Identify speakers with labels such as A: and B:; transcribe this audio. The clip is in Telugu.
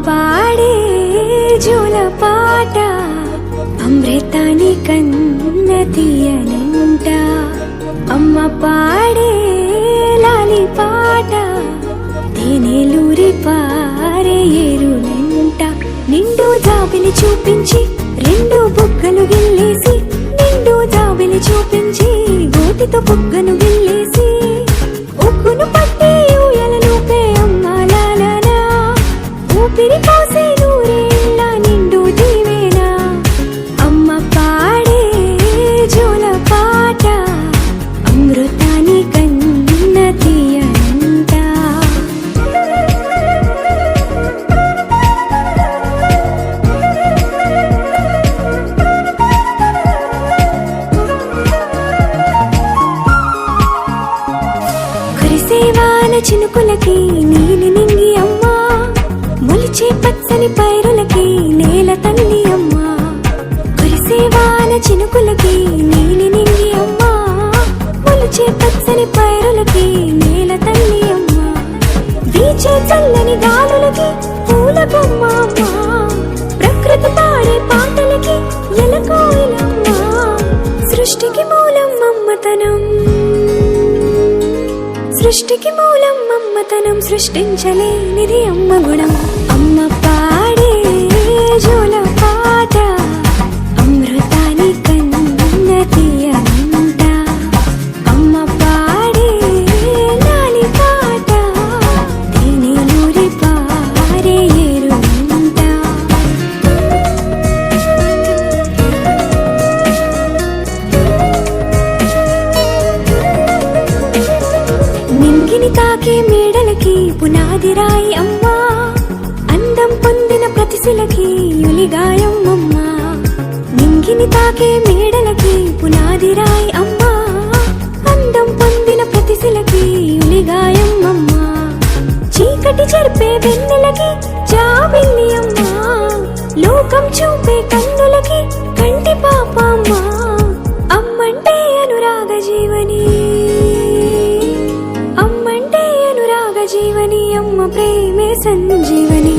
A: పాడే జోల పాట అమృతాని కన్న తీయనంట. అమ్మ పాడే లాలి పాట తేనెలూరి పారే ఏరునంట. నిండు జాబిలి చూపించి రెండు బుగ్గలు గిల్లేసి, నిండు జాబిలి చూపించి గోటితో బుగ్గను గిల్లేసి, ఉగ్గును పట్టి ఊయలలోపే అమ్మ లాలనా, ఊపిరి పోసే నూరేళ్ళ నిండు దీవేనా. అమ్మ పాడే జోల పాట అమృతాని కన్న తీయనంట. కురిసేవాన చినుకులకి నీలి నింగి అమ్మ, మొలిచే పచ్చని పైరులకి నేల తల్లి అమ్మ. కురిసేవాన చినుకులకి నీలి నింగి అమ్మ, మొలిచే పచ్చని పైరులకి నేల తల్లి అమ్మ. వీచే చల్లని గాలులకి పూల బొమ్మ అమ్మ, ప్రకృతి పాడే పాటలకి ఎలకోయిలమ్మ. సృష్టికి మూలం మమ్మతనం, సృష్టికి మూలం మమ్మతనం, సృష్టించలేనిది అమ్మ గుణం. అమ్మ పాడే జోల పాట అమృతాని కన్న తీయనంట. అమ్మ పాడే లాలి పాట తేనెలూరి పారే ఏరునంట. నింగిని తాకే మేడలకి పునాది రాయి అమ్మ, అందం పొందిన ప్రతిశిలకి యులిగాయం అమ్మ. నింగిని తాకే మేడలకి పునాది రాయి అమ్మ, అందం పొందిన ప్రతిశిలకి యులిగాయం అమ్మ. చీకటి చెరిపే వెన్నెలకి జాబిల్లి అమ్మ, లోకం చూపే కన్నులకి కంటి పాప అమ్మ. అమ్మంటే అనురాగ జీవని, అమ్మంటే అనురాగ జీవని, అమ్మ ప్రేమే సంజీవని.